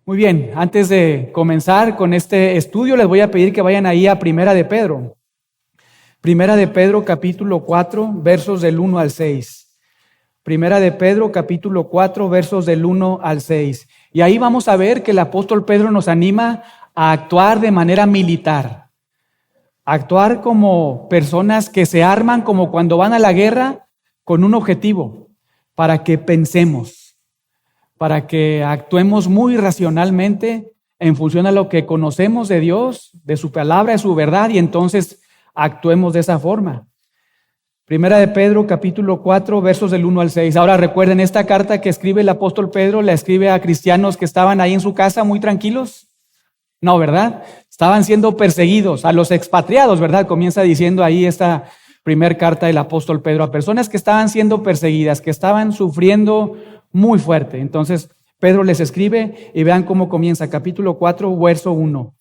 Muy bien, antes de comenzar con este estudio, les voy a pedir que vayan ahí a Primera de Pedro. Primera de Pedro, capítulo 4, versos del 1 al 6. Primera de Pedro, capítulo 4, versos del 1 al 6. Y ahí vamos a ver que el apóstol Pedro nos anima a actuar de manera militar. Actuar como personas que se arman como cuando van a la guerra con un objetivo, para que pensemos, para que actuemos muy racionalmente en función a lo que conocemos de Dios, de su palabra, de su verdad, y entonces actuemos de esa forma. Primera de Pedro, capítulo 4, versos del 1 al 6. Ahora recuerden, esta carta que escribe el apóstol Pedro, la escribe a cristianos que estaban ahí en su casa muy tranquilos. No, ¿verdad? Estaban siendo perseguidos, a los expatriados, ¿verdad? Comienza diciendo ahí esta primer carta del apóstol Pedro, a personas que estaban siendo perseguidas, que estaban sufriendo muy fuerte. Entonces, Pedro les escribe y vean cómo comienza, capítulo 4, verso 1.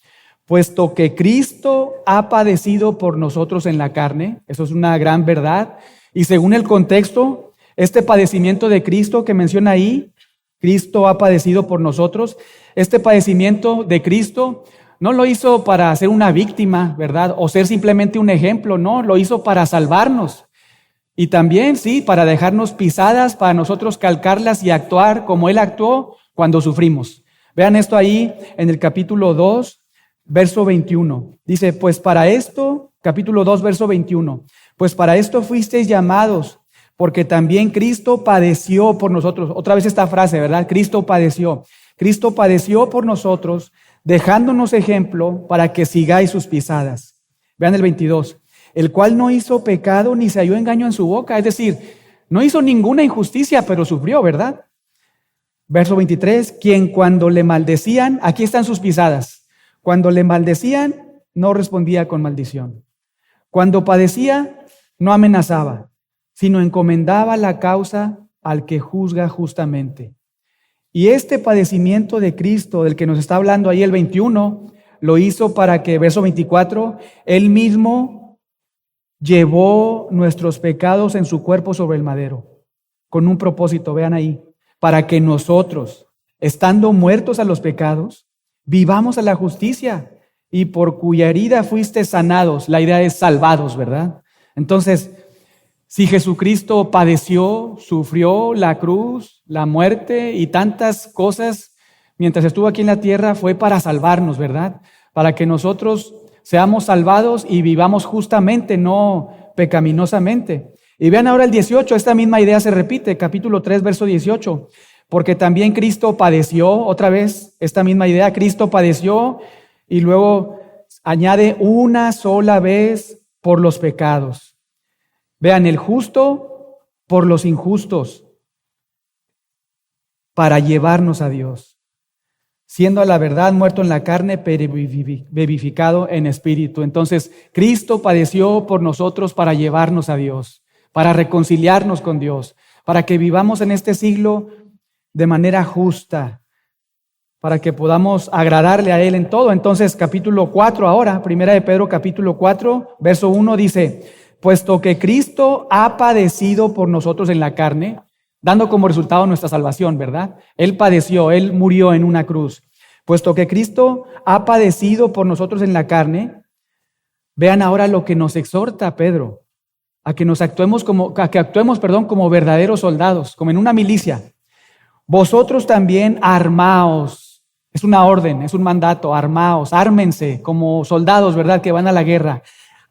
Puesto que Cristo ha padecido por nosotros en la carne, eso es una gran verdad, y según el contexto, este padecimiento de Cristo que menciona ahí, Cristo ha padecido por nosotros, este padecimiento de Cristo no lo hizo para ser una víctima, ¿verdad? O ser simplemente un ejemplo, no, lo hizo para salvarnos. Y también, sí, para dejarnos pisadas, para nosotros calcarlas y actuar como Él actuó cuando sufrimos. Vean esto ahí en el capítulo 2, verso 21. Dice, pues para esto, capítulo 2, verso 21, pues para esto fuisteis llamados, porque también Cristo padeció por nosotros. Otra vez esta frase, ¿verdad? Cristo padeció. Cristo padeció por nosotros, dejándonos ejemplo para que sigáis sus pisadas. Vean el 22. El cual no hizo pecado ni se halló engaño en su boca. Es decir, no hizo ninguna injusticia, pero sufrió, ¿verdad? Verso 23. Quien cuando le maldecían, aquí están sus pisadas. Cuando le maldecían, no respondía con maldición. Cuando padecía, no amenazaba, sino encomendaba la causa al que juzga justamente. Y este padecimiento de Cristo, del que nos está hablando ahí el 21, lo hizo para que, verso 24, Él mismo llevó nuestros pecados en su cuerpo sobre el madero, con un propósito, vean ahí, para que nosotros, estando muertos a los pecados, vivamos a la justicia, y por cuya herida fuiste sanados. La idea es salvados, ¿verdad? Entonces, si Jesucristo padeció, sufrió la cruz, la muerte y tantas cosas mientras estuvo aquí en la tierra, fue para salvarnos, ¿verdad? Para que nosotros seamos salvados y vivamos justamente, no pecaminosamente. Y vean ahora el 18, esta misma idea se repite, capítulo 3, verso 18. Porque también Cristo padeció, otra vez, esta misma idea, Cristo padeció y luego añade una sola vez por los pecados. Vean, el justo por los injustos, para llevarnos a Dios, siendo a la verdad muerto en la carne, pero vivificado en espíritu. Entonces, Cristo padeció por nosotros para llevarnos a Dios, para reconciliarnos con Dios, para que vivamos en este siglo de manera justa, para que podamos agradarle a Él en todo. Entonces, capítulo 4 ahora, Primera de Pedro, capítulo 4, verso 1 dice, puesto que Cristo ha padecido por nosotros en la carne, dando como resultado nuestra salvación, ¿verdad? Él padeció, Él murió en una cruz. Puesto que Cristo ha padecido por nosotros en la carne, vean ahora lo que nos exhorta Pedro, a que actuemos como verdaderos soldados, como en una milicia. Vosotros también armaos, es una orden, es un mandato, armaos, ármense como soldados, ¿verdad? Que van a la guerra.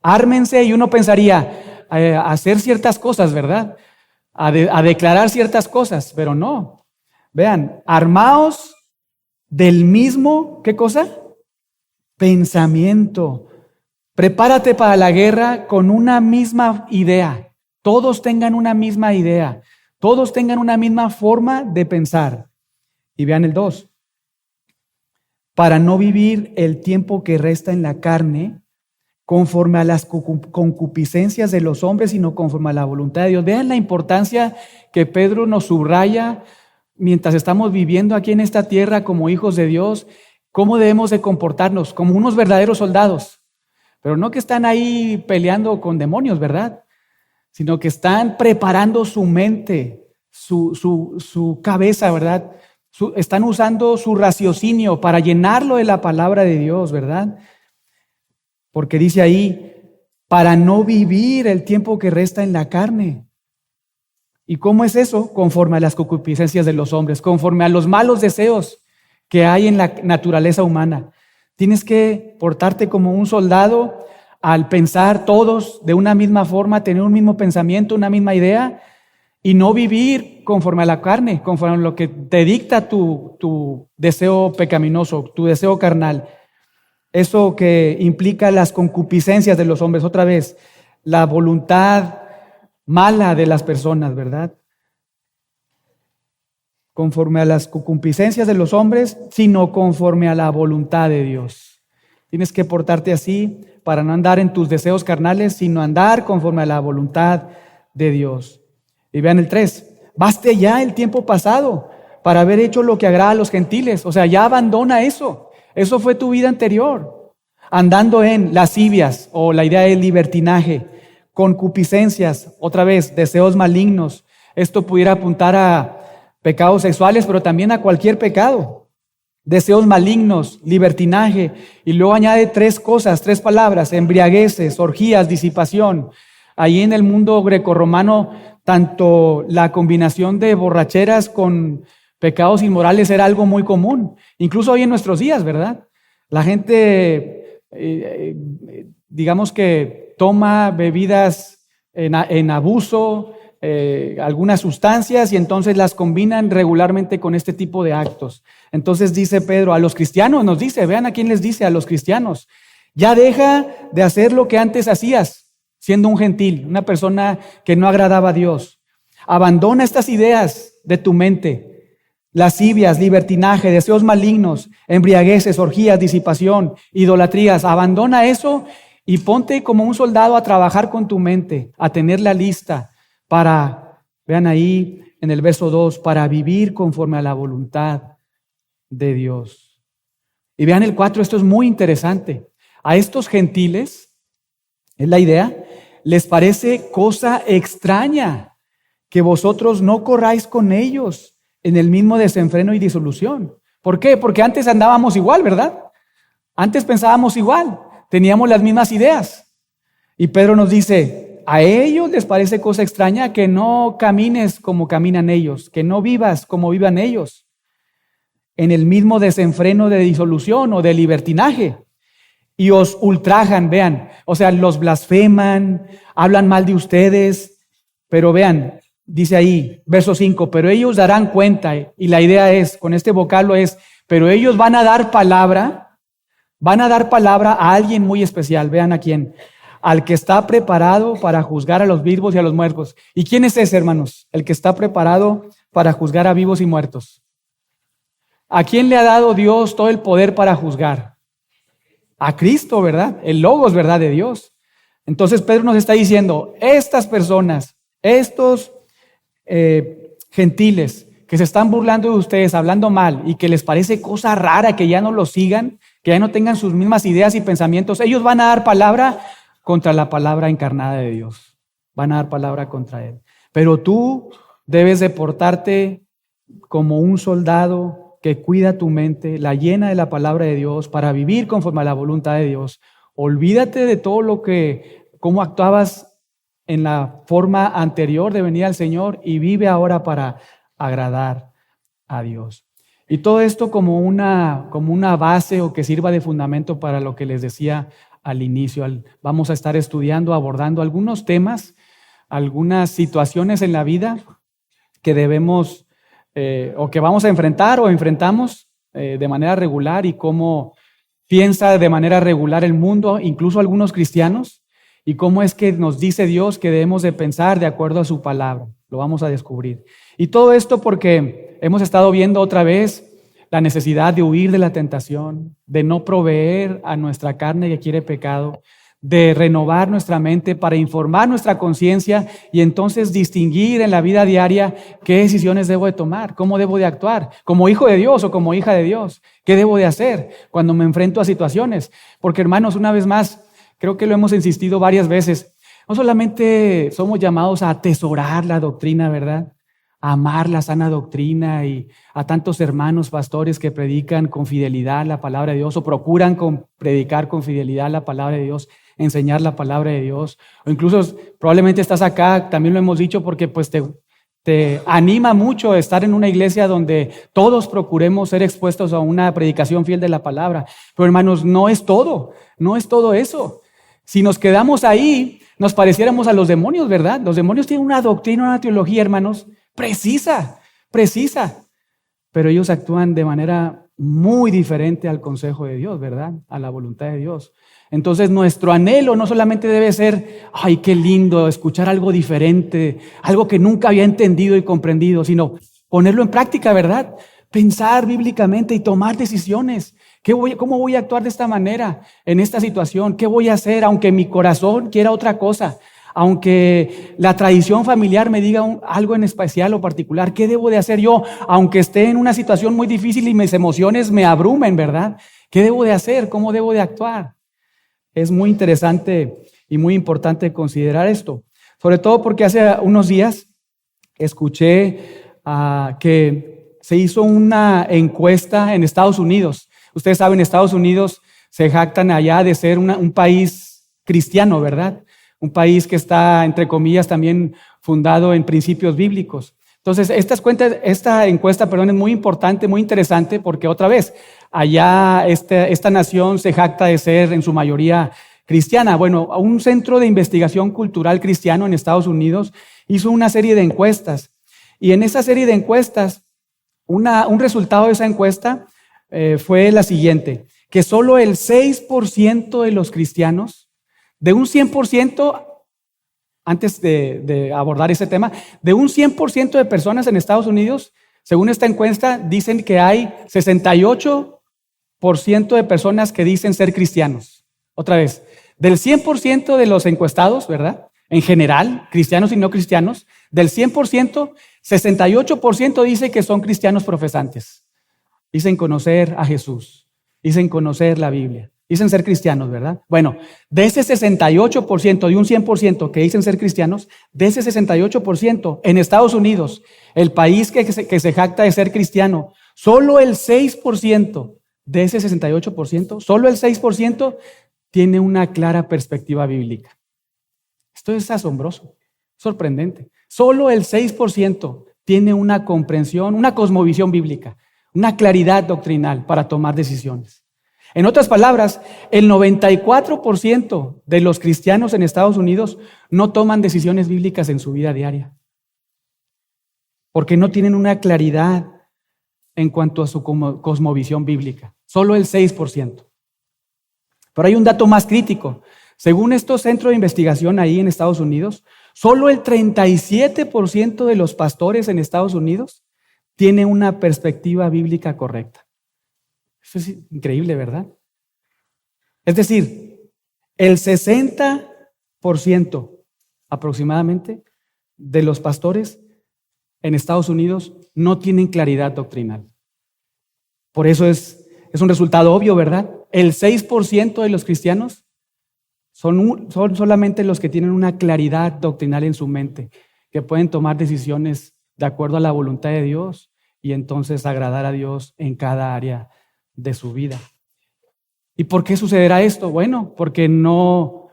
Ármense, y uno pensaría hacer ciertas cosas, ¿verdad? A declarar ciertas cosas, pero no. Vean, armaos del mismo, ¿qué cosa? Pensamiento. Prepárate para la guerra con una misma idea. Todos tengan una misma idea. Todos tengan una misma forma de pensar. Y vean el 2. Para no vivir el tiempo que resta en la carne conforme a las concupiscencias de los hombres, sino conforme a la voluntad de Dios. Vean la importancia que Pedro nos subraya mientras estamos viviendo aquí en esta tierra como hijos de Dios, cómo debemos de comportarnos como unos verdaderos soldados, pero no que están ahí peleando con demonios, ¿verdad? Sino que están preparando su mente, su cabeza, ¿verdad? están usando su raciocinio para llenarlo de la palabra de Dios, ¿verdad? Porque dice ahí, para no vivir el tiempo que resta en la carne. ¿Y cómo es eso? Conforme a las concupiscencias de los hombres, conforme a los malos deseos que hay en la naturaleza humana. Tienes que portarte como un soldado al pensar todos de una misma forma, tener un mismo pensamiento, una misma idea, y no vivir conforme a la carne, conforme a lo que te dicta tu deseo pecaminoso, tu deseo carnal. Eso que implica las concupiscencias de los hombres, otra vez, la voluntad mala de las personas, ¿verdad? Conforme a las concupiscencias de los hombres, sino conforme a la voluntad de Dios. Tienes que portarte así para no andar en tus deseos carnales, sino andar conforme a la voluntad de Dios. Y vean el 3, baste ya el tiempo pasado para haber hecho lo que agrada a los gentiles. O sea, ya abandona eso. Eso fue tu vida anterior. Andando en lascivias, o la idea del libertinaje, concupiscencias, otra vez, deseos malignos. Esto pudiera apuntar a pecados sexuales, pero también a cualquier pecado. Deseos malignos, libertinaje, y luego añade 3 cosas, 3 palabras: embriagueces, orgías, disipación. Ahí en el mundo grecorromano, tanto la combinación de borracheras con pecados inmorales era algo muy común, incluso hoy en nuestros días, ¿verdad? La gente, digamos que toma bebidas en abuso, algunas sustancias, y entonces las combinan regularmente con este tipo de actos. Entonces dice Pedro, a los cristianos nos dice, vean a quién les dice, a los cristianos, ya deja de hacer lo que antes hacías, siendo un gentil, una persona que no agradaba a Dios. Abandona estas ideas de tu mente: lascivias, libertinaje, deseos malignos, embriagueces, orgías, disipación, idolatrías. Abandona eso y ponte como un soldado a trabajar con tu mente, a tenerla lista para, vean ahí en el verso 2, para vivir conforme a la voluntad de Dios. Y vean el 4, esto es muy interesante. A estos gentiles, es la idea, les parece cosa extraña que vosotros no corráis con ellos en el mismo desenfreno y disolución. ¿Por qué? Porque antes andábamos igual, ¿verdad? Antes pensábamos igual, teníamos las mismas ideas. Y Pedro nos dice, a ellos les parece cosa extraña que no camines como caminan ellos, que no vivas como vivan ellos, en el mismo desenfreno de disolución o de libertinaje. Y os ultrajan, vean, o sea, los blasfeman, hablan mal de ustedes, pero vean, dice ahí, verso 5, pero ellos darán cuenta, y la idea es, con este vocablo es, pero ellos van a dar palabra a alguien muy especial. Vean a quién: al que está preparado para juzgar a los vivos y a los muertos. ¿Y quién es ese, hermanos? El que está preparado para juzgar a vivos y muertos. ¿A quién le ha dado Dios todo el poder para juzgar? A Cristo, ¿verdad? El Logos, ¿verdad? De Dios. Entonces Pedro nos está diciendo, estas personas, estos gentiles que se están burlando de ustedes, hablando mal, y que les parece cosa rara que ya no los sigan, que ya no tengan sus mismas ideas y pensamientos, ellos van a dar palabra contra la palabra encarnada de Dios. Van a dar palabra contra Él. Pero tú debes de portarte como un soldado que cuida tu mente, la llena de la palabra de Dios para vivir conforme a la voluntad de Dios. Olvídate de todo cómo actuabas en la forma anterior de venir al Señor, y vive ahora para agradar a Dios. Y todo esto como una base, o que sirva de fundamento para lo que les decía al inicio. Vamos a estar estudiando, abordando algunos temas, algunas situaciones en la vida que debemos o que vamos a enfrentar o enfrentamos de manera regular, y cómo piensa de manera regular el mundo, incluso algunos cristianos, y cómo es que nos dice Dios que debemos de pensar de acuerdo a su palabra. Lo vamos a descubrir. Y todo esto porque hemos estado viendo otra vez la necesidad de huir de la tentación, de no proveer a nuestra carne que quiere pecado, de renovar nuestra mente para informar nuestra conciencia y entonces distinguir en la vida diaria qué decisiones debo de tomar, cómo debo de actuar, como hijo de Dios o como hija de Dios, qué debo de hacer cuando me enfrento a situaciones. Porque, hermanos, una vez más, creo que lo hemos insistido varias veces, no solamente somos llamados a atesorar la doctrina, ¿verdad? amar la sana doctrina y a tantos hermanos pastores que predican con fidelidad la palabra de Dios o procuran predicar con fidelidad la palabra de Dios, enseñar la palabra de Dios. O incluso probablemente estás acá, también lo hemos dicho, porque pues te anima mucho estar en una iglesia donde todos procuremos ser expuestos a una predicación fiel de la palabra. Pero hermanos, no es todo eso. Si nos quedamos ahí, nos pareciéramos a los demonios, ¿verdad? Los demonios tienen una doctrina, una teología, hermanos, precisa, pero ellos actúan de manera muy diferente al consejo de Dios, ¿verdad? A la voluntad de Dios. Entonces nuestro anhelo no solamente debe ser, ay, qué lindo escuchar algo diferente, algo que nunca había entendido y comprendido, sino ponerlo en práctica, ¿verdad? Pensar bíblicamente y tomar decisiones. ¿Cómo voy a actuar de esta manera en esta situación? ¿Qué voy a hacer aunque mi corazón quiera otra cosa? Aunque la tradición familiar me diga algo en especial o particular, ¿qué debo de hacer yo? Aunque esté en una situación muy difícil y mis emociones me abrumen, ¿verdad? ¿Qué debo de hacer? ¿Cómo debo de actuar? Es muy interesante y muy importante considerar esto. Sobre todo porque hace unos días escuché que se hizo una encuesta en Estados Unidos. Ustedes saben, Estados Unidos se jactan allá de ser un país cristiano, ¿verdad? Un país que está, entre comillas, también fundado en principios bíblicos. Entonces, esta encuesta, es muy importante, muy interesante, porque otra vez, allá esta nación se jacta de ser en su mayoría cristiana. Bueno, un centro de investigación cultural cristiano en Estados Unidos hizo una serie de encuestas. Y en esa serie de encuestas, un resultado de esa encuesta fue la siguiente, que solo el 6% de los cristianos, de un 100%, antes de abordar ese tema, de un 100% de personas en Estados Unidos, según esta encuesta, dicen que hay 68% de personas que dicen ser cristianos. Otra vez, del 100% de los encuestados, ¿verdad? En general, cristianos y no cristianos, del 100%, 68% dice que son cristianos profesantes. Dicen conocer a Jesús, dicen conocer la Biblia, dicen ser cristianos, ¿verdad? Bueno, de ese 68%, de un 100% que dicen ser cristianos, de ese 68% en Estados Unidos, el país que se jacta de ser cristiano, solo el 6% de ese 68%, solo el 6% tiene una clara perspectiva bíblica. Esto es asombroso, sorprendente. Solo el 6% tiene una comprensión, una cosmovisión bíblica, una claridad doctrinal para tomar decisiones. En otras palabras, el 94% de los cristianos en Estados Unidos no toman decisiones bíblicas en su vida diaria, porque no tienen una claridad en cuanto a su cosmovisión bíblica. Solo el 6%. Pero hay un dato más crítico. Según estos centros de investigación ahí en Estados Unidos, solo el 37% de los pastores en Estados Unidos tiene una perspectiva bíblica correcta. Eso es increíble, ¿verdad? Es decir, el 60% aproximadamente de los pastores en Estados Unidos no tienen claridad doctrinal. Por eso es un resultado obvio, ¿verdad? El 6% de los cristianos son solamente los que tienen una claridad doctrinal en su mente, que pueden tomar decisiones de acuerdo a la voluntad de Dios y entonces agradar a Dios en cada área de su vida. ¿Y por qué sucederá esto? Bueno, porque no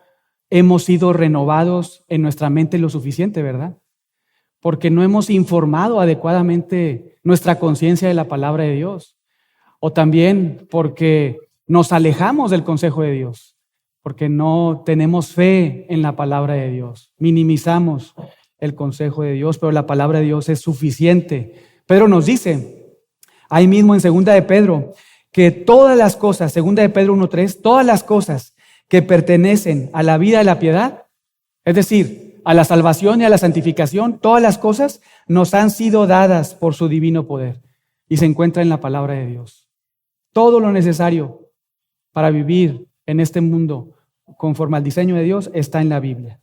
hemos sido renovados en nuestra mente lo suficiente, ¿verdad? Porque no hemos informado adecuadamente nuestra conciencia de la palabra de Dios. O también porque nos alejamos del consejo de Dios, porque no tenemos fe en la palabra de Dios. Minimizamos el consejo de Dios, pero la palabra de Dios es suficiente. Pedro nos dice, ahí mismo en 2 de Pedro, que todas las cosas, 2 de Pedro 1:3, todas las cosas que pertenecen a la vida y la piedad, es decir, a la salvación y a la santificación, todas las cosas nos han sido dadas por su divino poder y se encuentra en la palabra de Dios. Todo lo necesario para vivir en este mundo conforme al diseño de Dios está en la Biblia.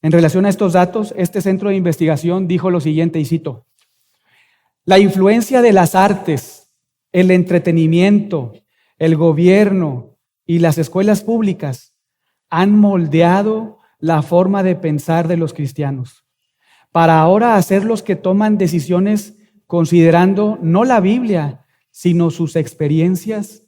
En relación a estos datos, este centro de investigación dijo lo siguiente, y cito: la influencia de las artes, el entretenimiento, el gobierno y las escuelas públicas han moldeado la forma de pensar de los cristianos. para ahora hacer los que toman decisiones considerando no la Biblia, sino sus experiencias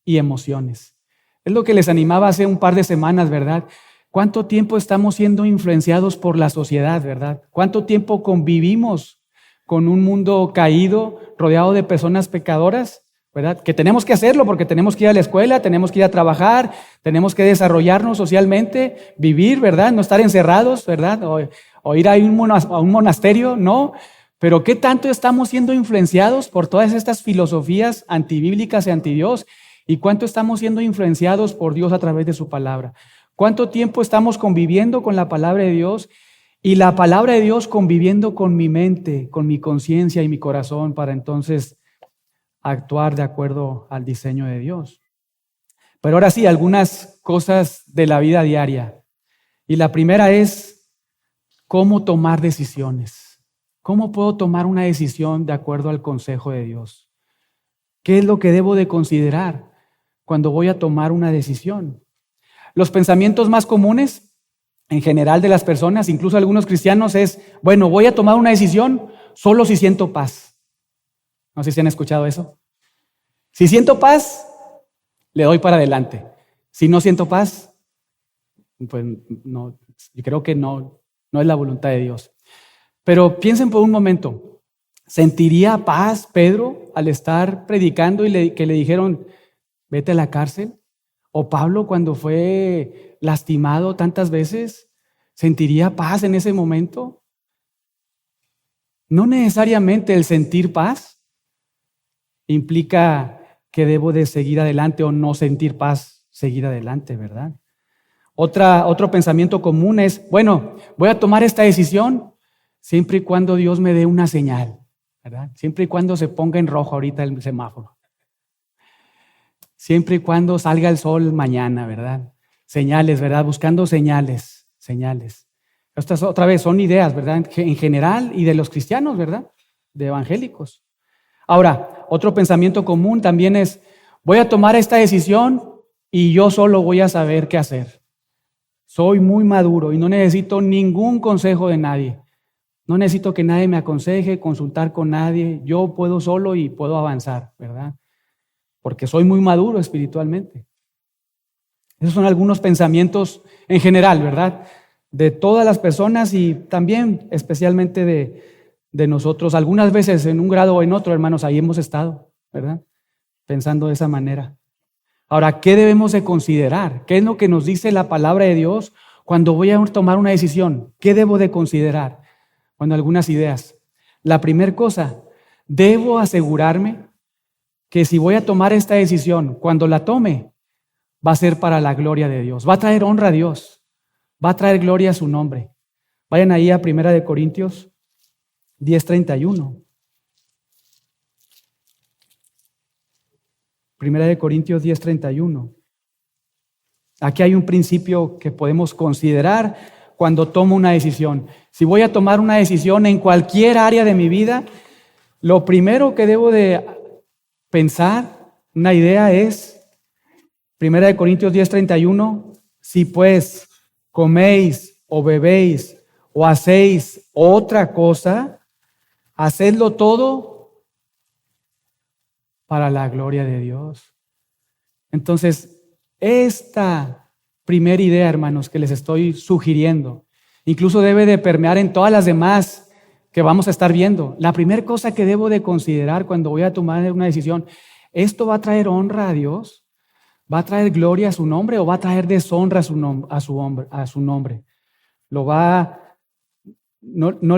y emociones. Es lo que les animaba hace un par de semanas, ¿verdad? ¿Cuánto tiempo estamos siendo influenciados por la sociedad, verdad? ¿Cuánto tiempo convivimos con un mundo caído, rodeado de personas pecadoras, verdad? Que tenemos que hacerlo porque tenemos que ir a la escuela, tenemos que ir a trabajar, tenemos que desarrollarnos socialmente, vivir, ¿verdad? No estar encerrados, ¿verdad? O ir a un monasterio, no. Pero ¿qué tanto estamos siendo influenciados por todas estas filosofías antibíblicas y antidios? ¿Y cuánto estamos siendo influenciados por Dios a través de su palabra? ¿Cuánto tiempo estamos conviviendo con la palabra de Dios y la palabra de Dios conviviendo con mi mente, con mi conciencia y mi corazón para entonces actuar de acuerdo al diseño de Dios? Pero ahora sí, algunas cosas de la vida diaria. Y la primera es cómo tomar decisiones. ¿Cómo puedo tomar una decisión de acuerdo al consejo de Dios? ¿Qué es lo que debo de considerar cuando voy a tomar una decisión? Los pensamientos más comunes en general de las personas, incluso algunos cristianos, es, bueno, voy a tomar una decisión solo si siento paz. No sé si han escuchado eso. Si siento paz, le doy para adelante. Si no siento paz, pues no, yo creo que no es la voluntad de Dios. Pero piensen por un momento, ¿sentiría paz Pedro al estar predicando y que le dijeron, vete a la cárcel? ¿O Pablo cuando fue lastimado tantas veces, sentiría paz en ese momento? No necesariamente el sentir paz implica que debo de seguir adelante o no sentir paz, seguir adelante, ¿verdad? Otro pensamiento común es, bueno, voy a tomar esta decisión siempre y cuando Dios me dé una señal, ¿verdad? Siempre y cuando se ponga en rojo ahorita el semáforo. Siempre y cuando salga el sol mañana, ¿verdad? Señales, ¿verdad? Buscando señales. Estas otra vez son ideas, ¿verdad? En general y de los cristianos, ¿verdad? De evangélicos. Ahora, otro pensamiento común también es, voy a tomar esta decisión y yo solo voy a saber qué hacer. Soy muy maduro y no necesito ningún consejo de nadie. No necesito que nadie me aconseje, consultar con nadie. Yo puedo solo y puedo avanzar, ¿verdad? Porque soy muy maduro espiritualmente. Esos son algunos pensamientos en general, ¿verdad? De todas las personas y también especialmente de nosotros. Algunas veces en un grado o en otro, hermanos, ahí hemos estado, ¿verdad? Pensando de esa manera. Ahora, ¿qué debemos de considerar? ¿Qué es lo que nos dice la palabra de Dios cuando voy a tomar una decisión? ¿Qué debo de considerar? Bueno, algunas ideas. La primera cosa, debo asegurarme que si voy a tomar esta decisión, cuando la tome, va a ser para la gloria de Dios. Va a traer honra a Dios. Va a traer gloria a su nombre. Vayan ahí a 1 Corintios 10:31. 1 Corintios 10:31. Aquí hay un principio que podemos considerar cuando tomo una decisión. Si voy a tomar una decisión en cualquier área de mi vida, lo primero que debo de pensar, una idea es, 1 Corintios 10:31, si pues coméis o bebéis o hacéis otra cosa, hacedlo todo para la gloria de Dios. Entonces, esta primera idea, hermanos, que les estoy sugiriendo, incluso debe de permear en todas las demás que vamos a estar viendo. La primera cosa que debo de considerar cuando voy a tomar una decisión, ¿esto va a traer honra a Dios? ¿Va a traer gloria a su nombre o va a traer deshonra a su nombre? No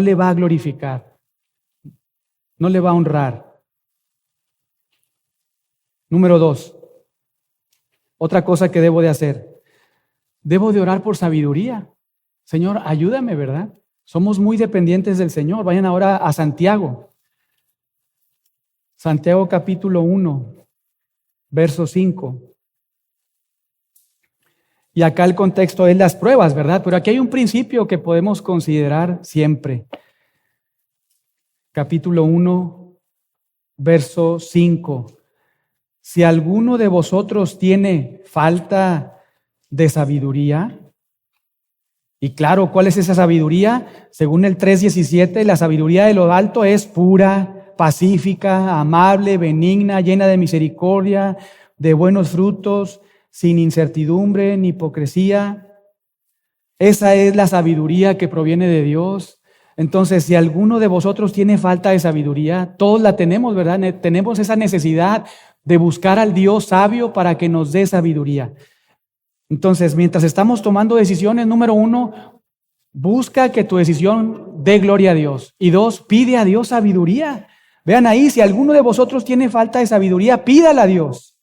le va a glorificar, no le va a honrar. Número 2, otra cosa que debo de hacer, debo de orar por sabiduría. Señor, ayúdame, ¿verdad? Somos muy dependientes del Señor. Vayan ahora a Santiago. Santiago capítulo 1, verso 5. Y acá el contexto es las pruebas, ¿verdad? Pero aquí hay un principio que podemos considerar siempre. Capítulo 1, verso 5. Si alguno de vosotros tiene falta de sabiduría, Y claro, ¿cuál es esa sabiduría? Según el 3:17, la sabiduría de lo alto es pura, pacífica, amable, benigna, llena de misericordia, de buenos frutos, sin incertidumbre ni hipocresía. Esa es la sabiduría que proviene de Dios. Entonces, si alguno de vosotros tiene falta de sabiduría, todos la tenemos, ¿verdad? Tenemos esa necesidad de buscar al Dios sabio para que nos dé sabiduría. Entonces, mientras estamos tomando decisiones, número 1, busca que tu decisión dé gloria a Dios. Y 2, pide a Dios sabiduría. Vean ahí, si alguno de vosotros tiene falta de sabiduría, pídala a Dios,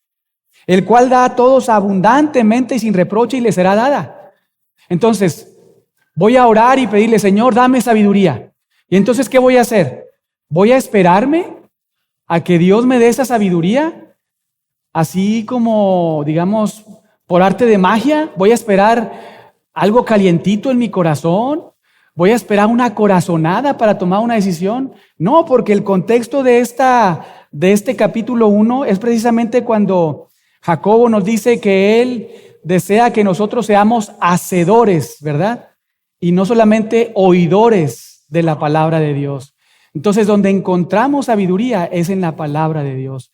el cual da a todos abundantemente y sin reproche y le será dada. Entonces, voy a orar y pedirle, Señor, dame sabiduría. Y entonces, ¿qué voy a hacer? ¿Voy a esperarme a que Dios me dé esa sabiduría? Así como, digamos, por arte de magia, voy a esperar algo calientito en mi corazón, voy a esperar una corazonada para tomar una decisión. No, porque el contexto de este capítulo 1 es precisamente cuando Jacobo nos dice que él desea que nosotros seamos hacedores, ¿verdad? Y no solamente oidores de la palabra de Dios. Entonces, donde encontramos sabiduría es en la palabra de Dios.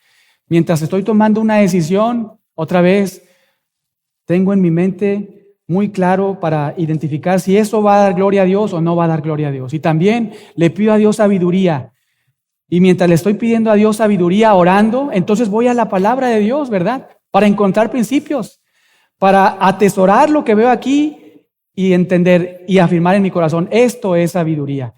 Mientras estoy tomando una decisión, otra vez, tengo en mi mente muy claro para identificar si eso va a dar gloria a Dios o no va a dar gloria a Dios. Y también le pido a Dios sabiduría. Y mientras le estoy pidiendo a Dios sabiduría orando, entonces voy a la palabra de Dios, ¿verdad? Para encontrar principios, para atesorar lo que veo aquí y entender y afirmar en mi corazón, esto es sabiduría.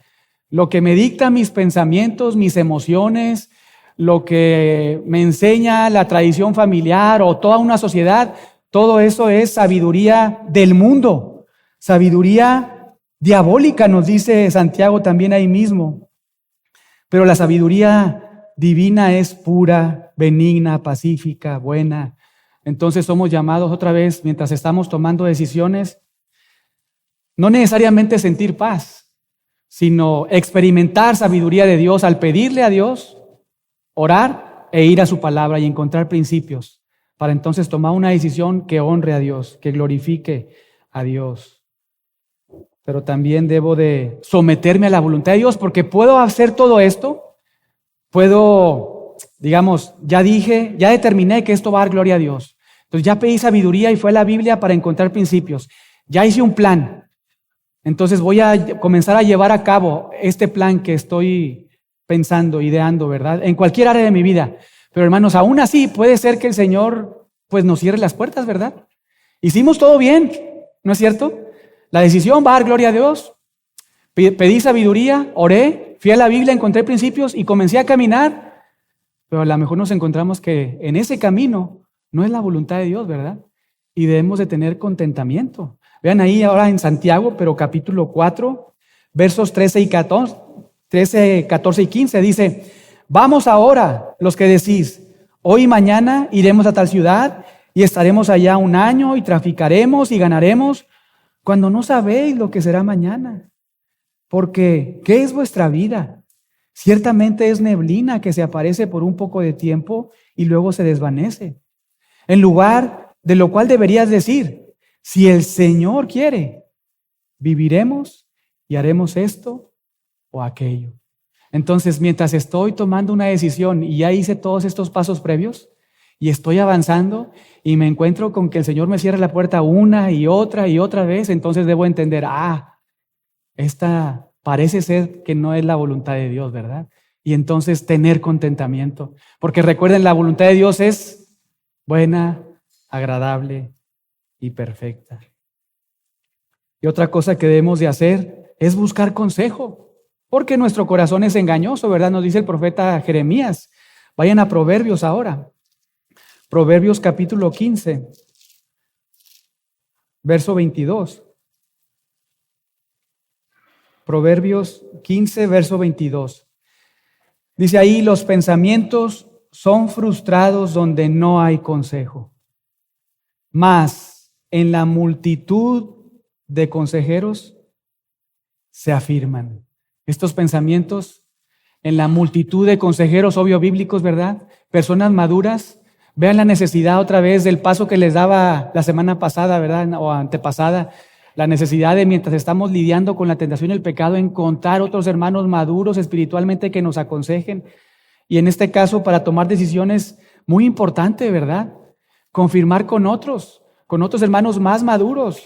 Lo que me dicta mis pensamientos, mis emociones, lo que me enseña la tradición familiar o toda una sociedad, todo eso es sabiduría del mundo, sabiduría diabólica, nos dice Santiago también ahí mismo. Pero la sabiduría divina es pura, benigna, pacífica, buena. Entonces somos llamados otra vez, mientras estamos tomando decisiones, no necesariamente sentir paz, sino experimentar sabiduría de Dios al pedirle a Dios, orar e ir a su palabra y encontrar principios para entonces tomar una decisión que honre a Dios, que glorifique a Dios. Pero también debo de someterme a la voluntad de Dios, porque puedo hacer todo esto, puedo, digamos, ya determiné que esto va a dar gloria a Dios. Entonces ya pedí sabiduría y fue a la Biblia para encontrar principios. Ya hice un plan. Entonces voy a comenzar a llevar a cabo este plan que estoy pensando, ideando, ¿verdad? En cualquier área de mi vida. Pero hermanos, aún así puede ser que el Señor pues nos cierre las puertas, ¿verdad? Hicimos todo bien, ¿no es cierto? La decisión va a dar gloria a Dios. Pedí sabiduría, oré, fui a la Biblia, encontré principios y comencé a caminar. Pero a lo mejor nos encontramos que en ese camino no es la voluntad de Dios, ¿verdad? Y debemos de tener contentamiento. Vean ahí ahora en Santiago, pero capítulo 4, versos 13, 14 y 15, dice: vamos ahora, los que decís, hoy y mañana iremos a tal ciudad y estaremos allá un año y traficaremos y ganaremos, cuando no sabéis lo que será mañana. Porque, ¿qué es vuestra vida? Ciertamente es neblina que se aparece por un poco de tiempo y luego se desvanece. En lugar de lo cual deberías decir, si el Señor quiere, viviremos y haremos esto o aquello. Entonces, mientras estoy tomando una decisión y ya hice todos estos pasos previos y estoy avanzando y me encuentro con que el Señor me cierra la puerta una y otra vez, entonces debo entender, esta parece ser que no es la voluntad de Dios, ¿verdad? Y entonces tener contentamiento. Porque recuerden, la voluntad de Dios es buena, agradable y perfecta. Y otra cosa que debemos de hacer es buscar consejo. Porque nuestro corazón es engañoso, ¿verdad? Nos dice el profeta Jeremías. Vayan a Proverbios ahora. Proverbios capítulo 15, verso 22. Proverbios 15, verso 22. Dice ahí, los pensamientos son frustrados donde no hay consejo. Mas en la multitud de consejeros se afirman. Estos pensamientos en la multitud de consejeros, obvio bíblicos, ¿verdad? Personas maduras, vean la necesidad otra vez del paso que les daba la semana pasada, ¿verdad? O antepasada, La necesidad de, mientras estamos lidiando con la tentación y el pecado, encontrar otros hermanos maduros espiritualmente que nos aconsejen. Y en este caso, para tomar decisiones, muy importante, ¿verdad? Confirmar con otros hermanos más maduros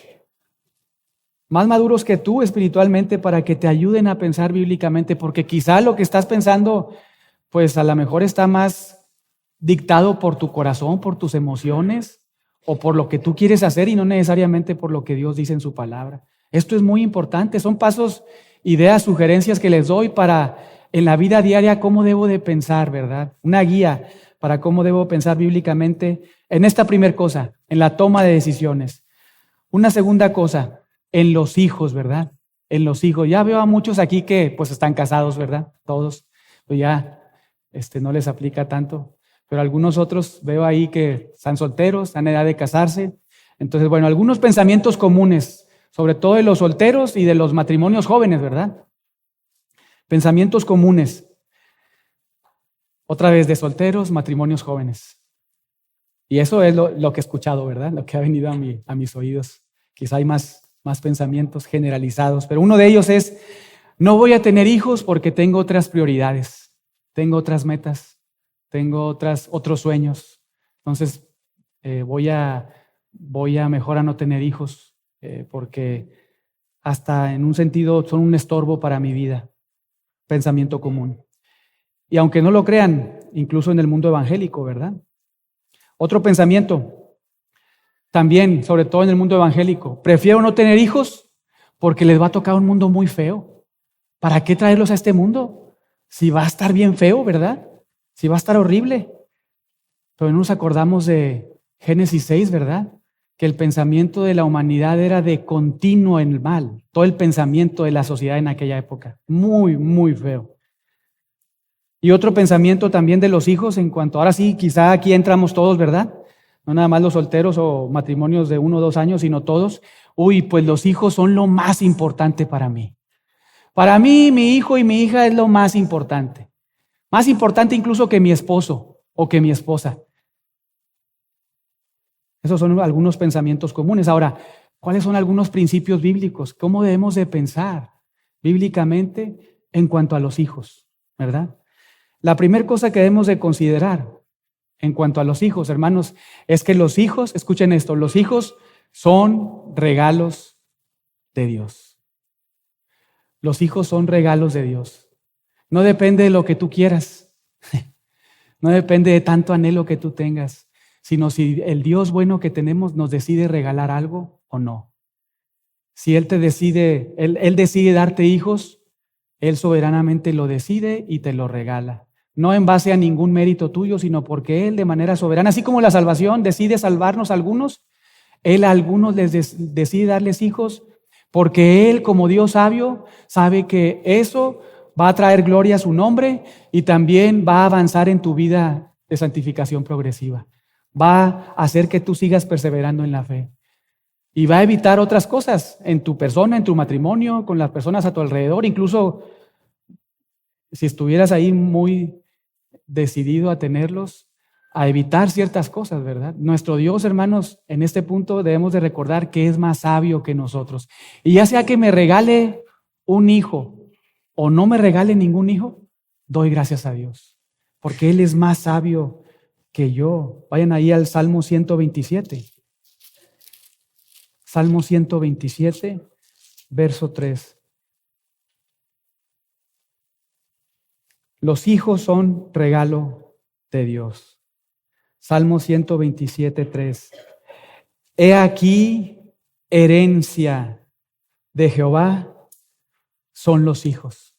que tú espiritualmente, para que te ayuden a pensar bíblicamente, porque quizá lo que estás pensando, pues a lo mejor está más dictado por tu corazón, por tus emociones, o por lo que tú quieres hacer y no necesariamente por lo que Dios dice en su palabra. Esto es muy importante, son pasos, ideas, sugerencias que les doy para en la vida diaria cómo debo de pensar, ¿verdad? Una guía para cómo debo pensar bíblicamente en esta primera cosa, en la toma de decisiones. Una segunda cosa, en los hijos, ¿verdad? En los hijos. Ya veo a muchos aquí que pues están casados, ¿verdad? Todos, pues ya no les aplica tanto. Pero algunos otros veo ahí que están solteros, están en edad de casarse. Entonces, bueno, algunos pensamientos comunes, sobre todo de los solteros y de los matrimonios jóvenes, ¿verdad? Pensamientos comunes. Otra vez, de solteros, matrimonios jóvenes. Y eso es lo que he escuchado, ¿verdad? Lo que ha venido a mis oídos. Quizá hay más pensamientos generalizados, pero uno de ellos es: no voy a tener hijos porque tengo otras prioridades, tengo otras metas, tengo otros sueños. Entonces, voy a mejor a no tener hijos porque hasta en un sentido son un estorbo para mi vida. Pensamiento común. Y aunque no lo crean, incluso en el mundo evangélico, ¿verdad? Otro pensamiento, también, sobre todo en el mundo evangélico: prefiero no tener hijos porque les va a tocar un mundo muy feo. ¿Para qué traerlos a este mundo? Si va a estar bien feo, ¿verdad? Si va a estar horrible. Pero no nos acordamos de Génesis 6, ¿verdad? Que el pensamiento de la humanidad era de continuo en el mal. Todo el pensamiento de la sociedad en aquella época. Muy, muy feo. Y otro pensamiento también de los hijos en cuanto, ahora sí, quizá aquí entramos todos, ¿verdad? No nada más los solteros o matrimonios de 1 o 2 años, sino todos. Pues los hijos son lo más importante para mí. Para mí, mi hijo y mi hija es lo más importante. Más importante incluso que mi esposo o que mi esposa. Esos son algunos pensamientos comunes. Ahora, ¿cuáles son algunos principios bíblicos? ¿Cómo debemos de pensar bíblicamente en cuanto a los hijos? ¿Verdad? La primera cosa que debemos de considerar en cuanto a los hijos, hermanos, es que los hijos, escuchen esto, los hijos son regalos de Dios. Los hijos son regalos de Dios. No depende de lo que tú quieras. No depende de tanto anhelo que tú tengas, sino si el Dios bueno que tenemos nos decide regalar algo o no. Si Él Él decide darte hijos, Él soberanamente lo decide y te lo regala. No en base a ningún mérito tuyo, sino porque Él de manera soberana, así como la salvación decide salvarnos a algunos, Él a algunos les decide darles hijos, porque Él, como Dios sabio, sabe que eso va a traer gloria a su nombre y también va a avanzar en tu vida de santificación progresiva. Va a hacer que tú sigas perseverando en la fe. Y va a evitar otras cosas en tu persona, en tu matrimonio, con las personas a tu alrededor. Incluso si estuvieras ahí muy decidido a tenerlos, a evitar ciertas cosas, ¿verdad? Nuestro Dios, hermanos, en este punto debemos de recordar que es más sabio que nosotros. Y ya sea que me regale un hijo o no me regale ningún hijo, doy gracias a Dios, porque Él es más sabio que yo. Vayan ahí al Salmo 127. Salmo 127, verso 3. Los hijos son regalo de Dios. Salmo 127, 3. He aquí, herencia de Jehová son los hijos.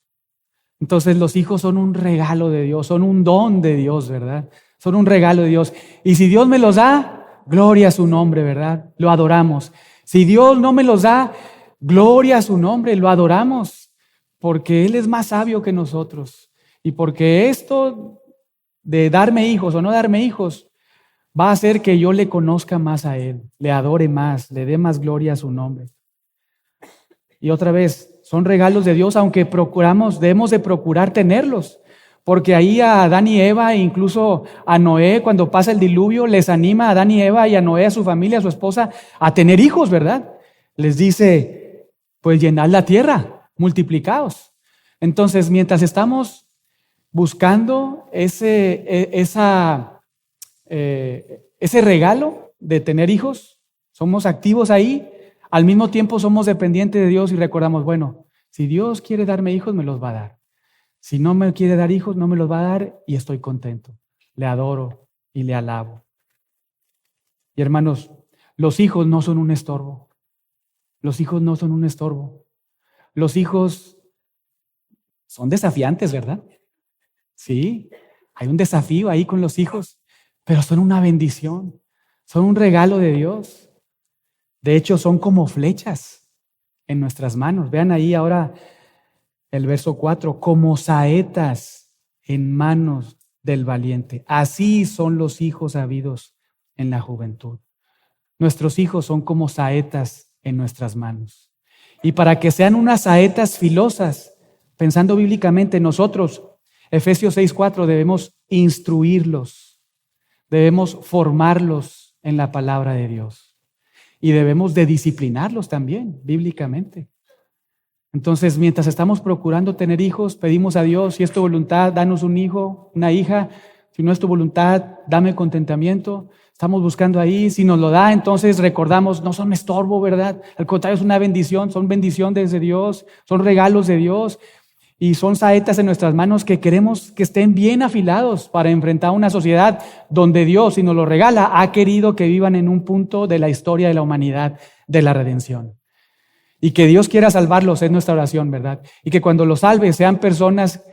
Entonces los hijos son un regalo de Dios, son un don de Dios, ¿verdad? Son un regalo de Dios. Y si Dios me los da, gloria a su nombre, ¿verdad? Lo adoramos. Si Dios no me los da, gloria a su nombre, lo adoramos, porque Él es más sabio que nosotros. Y porque esto de darme hijos o no darme hijos va a hacer que yo le conozca más a Él, le adore más, le dé más gloria a su nombre. Y otra vez, son regalos de Dios, aunque debemos de procurar tenerlos. Porque ahí a Adán y Eva, e incluso a Noé, cuando pasa el diluvio, les anima a Adán y Eva y a Noé, a su familia, a su esposa, a tener hijos, ¿verdad? Les dice, pues llenad la tierra, multiplicaos. Entonces, mientras estamos buscando ese regalo de tener hijos, somos activos ahí, al mismo tiempo somos dependientes de Dios y recordamos, bueno, si Dios quiere darme hijos, me los va a dar. Si no me quiere dar hijos, no me los va a dar y estoy contento. Le adoro y le alabo. Y hermanos, los hijos no son un estorbo. Los hijos no son un estorbo. Los hijos son desafiantes, ¿verdad? Sí, hay un desafío ahí con los hijos, pero son una bendición, son un regalo de Dios. De hecho, son como flechas en nuestras manos. Vean ahí ahora el verso 4, como saetas en manos del valiente. Así son los hijos habidos en la juventud. Nuestros hijos son como saetas en nuestras manos. Y para que sean unas saetas filosas, pensando bíblicamente, nosotros, Efesios 6:4, debemos instruirlos, debemos formarlos en la palabra de Dios y debemos de disciplinarlos también bíblicamente. Entonces, mientras estamos procurando tener hijos, pedimos a Dios, si es tu voluntad, danos un hijo, una hija. Si no es tu voluntad, dame contentamiento. Estamos buscando ahí, si nos lo da, entonces recordamos, no son estorbo, ¿verdad? Al contrario, es una bendición, son bendición desde Dios, son regalos de Dios y son saetas en nuestras manos que queremos que estén bien afilados para enfrentar una sociedad donde Dios, si nos lo regala, ha querido que vivan en un punto de la historia de la humanidad de la redención. Y que Dios quiera salvarlos es nuestra oración, ¿verdad? Y que cuando los salve sean personas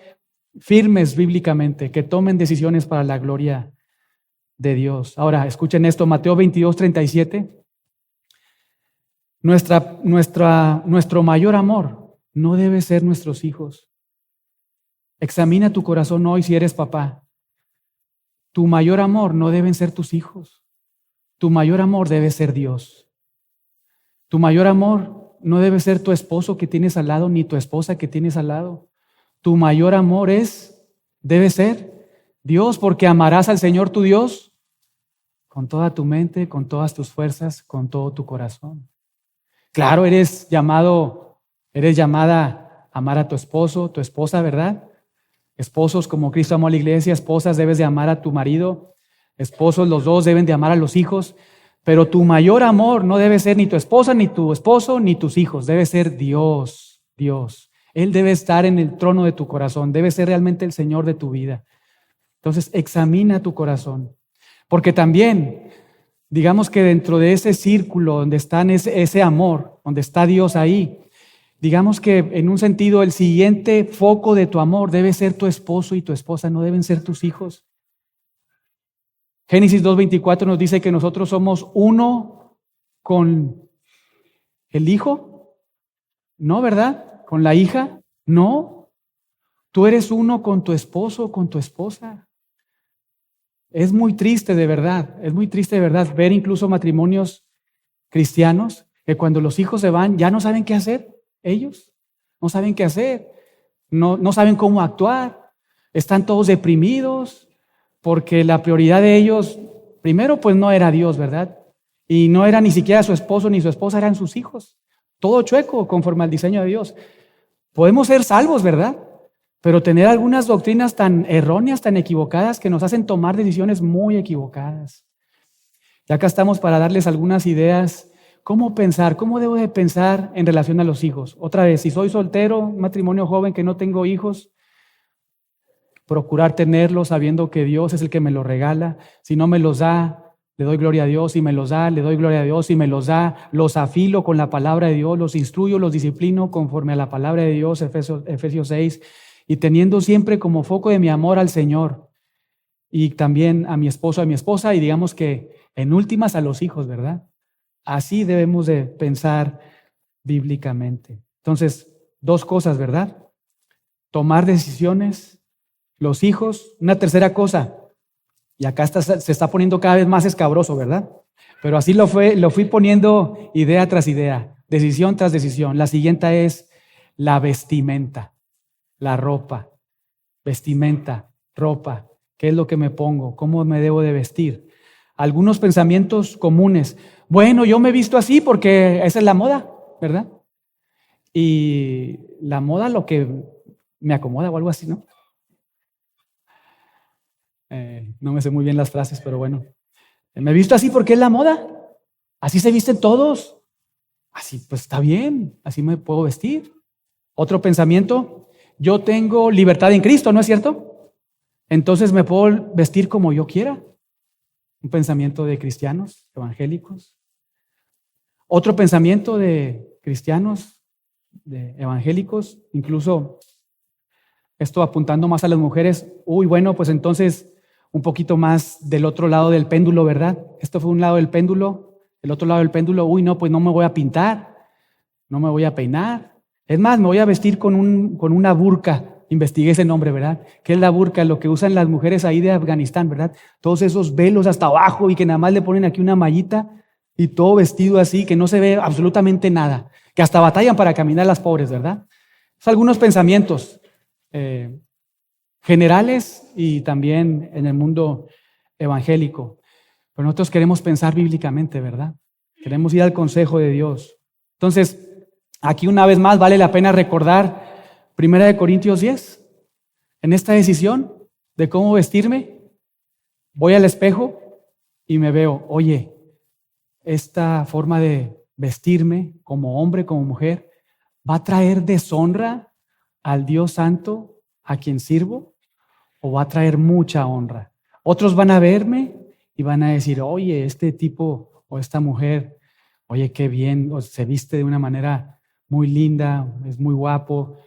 firmes bíblicamente, que tomen decisiones para la gloria de Dios. Ahora, escuchen esto, Mateo 22:37. Nuestro mayor amor no debe ser nuestros hijos. Examina tu corazón hoy si eres papá. Tu mayor amor no deben ser tus hijos. Tu mayor amor debe ser Dios. Tu mayor amor no debe ser tu esposo que tienes al lado, ni tu esposa que tienes al lado. Tu mayor amor debe ser Dios, porque amarás al Señor tu Dios con toda tu mente, con todas tus fuerzas, con todo tu corazón. Claro, eres llamada a amar a tu esposo, tu esposa, ¿verdad? Esposos, como Cristo amó a la iglesia, esposas, debes de amar a tu marido. Esposos, los dos deben de amar a los hijos. Pero tu mayor amor no debe ser ni tu esposa, ni tu esposo, ni tus hijos. Debe ser Dios, Dios. Él debe estar en el trono de tu corazón. Debe ser realmente el Señor de tu vida. Entonces, examina tu corazón. Porque también, digamos que dentro de ese círculo donde está ese amor, donde está Dios ahí, digamos que en un sentido el siguiente foco de tu amor debe ser tu esposo y tu esposa, no deben ser tus hijos. Génesis 2:24 nos dice que nosotros somos uno con el hijo, ¿no, verdad? ¿Con la hija? No. Tú eres uno con tu esposo, con tu esposa. Es muy triste de verdad ver incluso matrimonios cristianos que cuando los hijos se van ya no saben qué hacer ellos, no saben qué hacer, no saben cómo actuar, están todos deprimidos. Porque la prioridad de ellos, primero, pues no era Dios, ¿verdad? Y no era ni siquiera su esposo ni su esposa, eran sus hijos. Todo chueco conforme al diseño de Dios. Podemos ser salvos, ¿verdad? Pero tener algunas doctrinas tan erróneas, tan equivocadas, que nos hacen tomar decisiones muy equivocadas. Y acá estamos para darles algunas ideas. ¿Cómo pensar? ¿Cómo debo de pensar en relación a los hijos? Otra vez, si soy soltero, un matrimonio joven que no tengo hijos, procurar tenerlos sabiendo que Dios es el que me los regala. Si no me los da, le doy gloria a Dios. Si me los da, le doy gloria a Dios. Si me los da, los afilo con la palabra de Dios, los instruyo, los disciplino conforme a la palabra de Dios, Efesios 6. Y teniendo siempre como foco de mi amor al Señor y también a mi esposo, a mi esposa y digamos que en últimas a los hijos, ¿verdad? Así debemos de pensar bíblicamente. Entonces, dos cosas, ¿verdad? Tomar decisiones. Los hijos, una tercera cosa, y acá se está poniendo cada vez más escabroso, ¿verdad? Pero así lo fui poniendo idea tras idea, decisión tras decisión. La siguiente es la vestimenta, la ropa, vestimenta, ropa. ¿Qué es lo que me pongo? ¿Cómo me debo de vestir? Algunos pensamientos comunes. Bueno, yo me he visto así porque esa es la moda. ¿verdad? Y la moda lo que me acomoda o algo así, ¿no? No me sé muy bien las frases, pero bueno. Me he visto así porque es la moda. Así se visten todos. Así pues está bien, así me puedo vestir. Otro pensamiento, yo tengo libertad en Cristo, ¿no es cierto? Entonces me puedo vestir como yo quiera. Un pensamiento de cristianos evangélicos. Otro pensamiento de cristianos, de evangélicos, incluso esto apuntando más a las mujeres. Uy, bueno, pues entonces un poquito más del otro lado del péndulo, ¿verdad? Esto fue un lado del péndulo, el otro lado del péndulo, uy, no, pues no me voy a pintar, no me voy a peinar. Es más, me voy a vestir con una burka. Investigué ese nombre, ¿verdad? ¿Qué es la burka? Lo que usan las mujeres ahí de Afganistán, ¿verdad? Todos esos velos hasta abajo y que nada más le ponen aquí una mallita y todo vestido así, que no se ve absolutamente nada, que hasta batallan para caminar las pobres, ¿verdad? Son algunos pensamientos generales y también en el mundo evangélico. Pero nosotros queremos pensar bíblicamente, ¿verdad? Queremos ir al consejo de Dios. Entonces, aquí una vez más vale la pena recordar 1 Corintios 10. En esta decisión de cómo vestirme, voy al espejo y me veo, oye, esta forma de vestirme como hombre, como mujer, ¿va a traer deshonra al Dios Santo a quien sirvo o va a traer mucha honra? Otros van a verme y van a decir, oye, este tipo o esta mujer, oye, qué bien, o se viste de una manera muy linda, es muy guapo,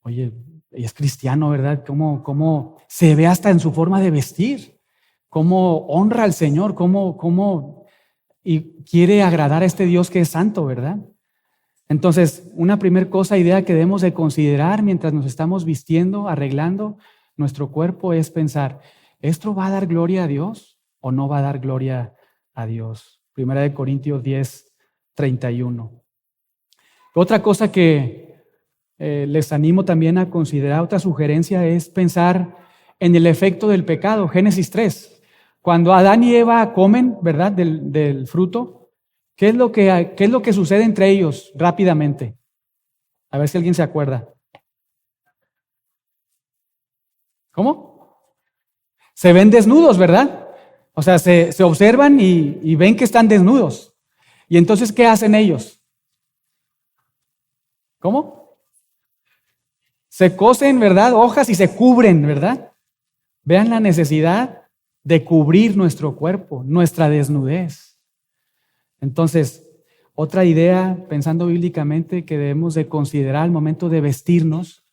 oye, es cristiano, ¿verdad? ¿Cómo se ve hasta en su forma de vestir? ¿Cómo honra al Señor? ¿Cómo y quiere agradar a este Dios que es santo, ¿verdad? Entonces, una primer cosa, idea que debemos de considerar mientras nos estamos vistiendo, arreglando nuestro cuerpo es pensar, ¿esto va a dar gloria a Dios o no va a dar gloria a Dios? 1 Corintios 10, 31. Otra cosa que les animo también a considerar, otra sugerencia es pensar en el efecto del pecado. Génesis 3. Cuando Adán y Eva comen, ¿verdad?, del fruto, ¿qué es lo que sucede entre ellos rápidamente? A ver si alguien se acuerda. ¿Cómo? Se ven desnudos, ¿verdad? O sea, se observan y ven que están desnudos. Y entonces, ¿qué hacen ellos? ¿Cómo? Se cosen, ¿verdad? Hojas y se cubren, ¿verdad? Vean la necesidad de cubrir nuestro cuerpo, nuestra desnudez. Entonces, otra idea, pensando bíblicamente, que debemos de considerar al momento de vestirnos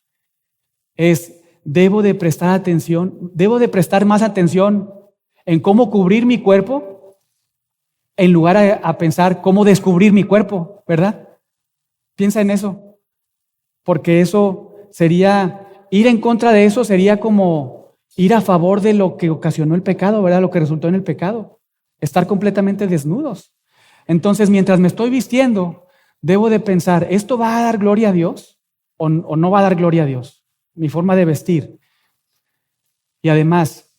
es, debo de prestar más atención en cómo cubrir mi cuerpo en lugar a pensar cómo descubrir mi cuerpo, ¿verdad? Piensa en eso, porque eso sería, ir en contra de eso sería como ir a favor de lo que ocasionó el pecado, ¿verdad? Lo que resultó en el pecado, estar completamente desnudos. Entonces, mientras me estoy vistiendo, debo de pensar, ¿esto va a dar gloria a Dios o no va a dar gloria a Dios? Mi forma de vestir. Y además,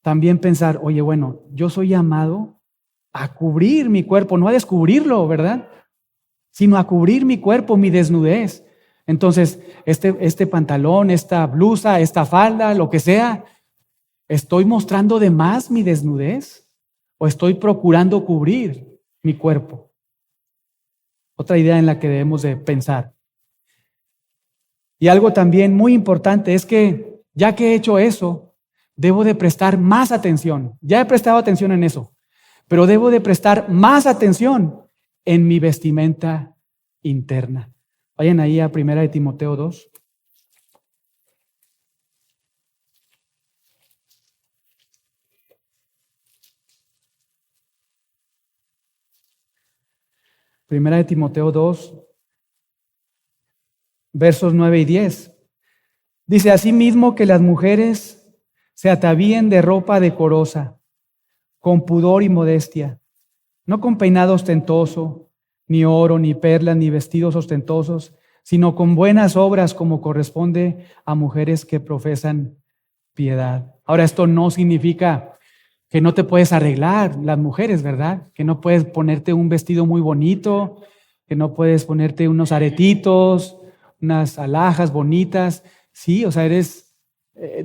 también pensar, oye, bueno, yo soy llamado a cubrir mi cuerpo, no a descubrirlo, ¿verdad? Sino a cubrir mi cuerpo, mi desnudez. Entonces, este pantalón, esta blusa, esta falda, lo que sea, ¿estoy mostrando de más mi desnudez o estoy procurando cubrir mi cuerpo? Otra idea en la que debemos de pensar. Y algo también muy importante es que ya que he hecho eso, debo de prestar más atención. Ya he prestado atención en eso, pero debo de prestar más atención en mi vestimenta interna. Vayan ahí a 1 Timoteo 2. Primera de Timoteo 2, versos 9 y 10. Dice, asimismo que las mujeres se atavíen de ropa decorosa, con pudor y modestia, no con peinado ostentoso, ni oro, ni perlas, ni vestidos ostentosos, sino con buenas obras como corresponde a mujeres que profesan piedad. Ahora, esto no significa que no te puedes arreglar, las mujeres, ¿verdad? Que no puedes ponerte un vestido muy bonito, que no puedes ponerte unos aretitos, unas alhajas bonitas. Sí, o sea,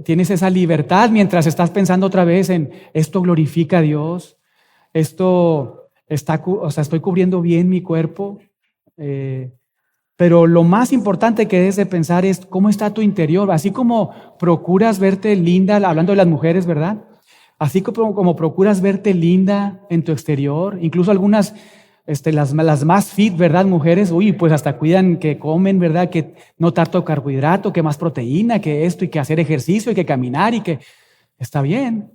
tienes esa libertad mientras estás pensando otra vez en esto glorifica a Dios, esto estoy cubriendo bien mi cuerpo. Pero lo más importante que debes de pensar es cómo está tu interior. Así como procuras verte linda, hablando de las mujeres, ¿verdad? Así como procuras verte linda en tu exterior, incluso algunas, las más fit, ¿verdad? Mujeres, pues hasta cuidan que comen, ¿verdad? Que no tanto carbohidrato, que más proteína, que esto, y que hacer ejercicio, y que caminar, y que está bien.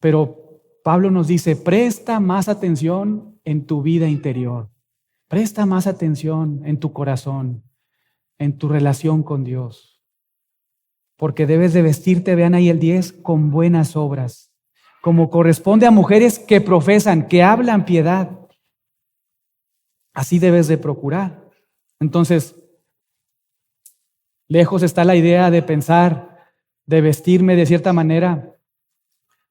Pero Pablo nos dice, presta más atención en tu vida interior. Presta más atención en tu corazón, en tu relación con Dios. Porque debes de vestirte, vean ahí el 10, con buenas obras, como corresponde a mujeres que profesan, que hablan piedad. Así debes de procurar. Entonces, lejos está la idea de pensar, de vestirme de cierta manera,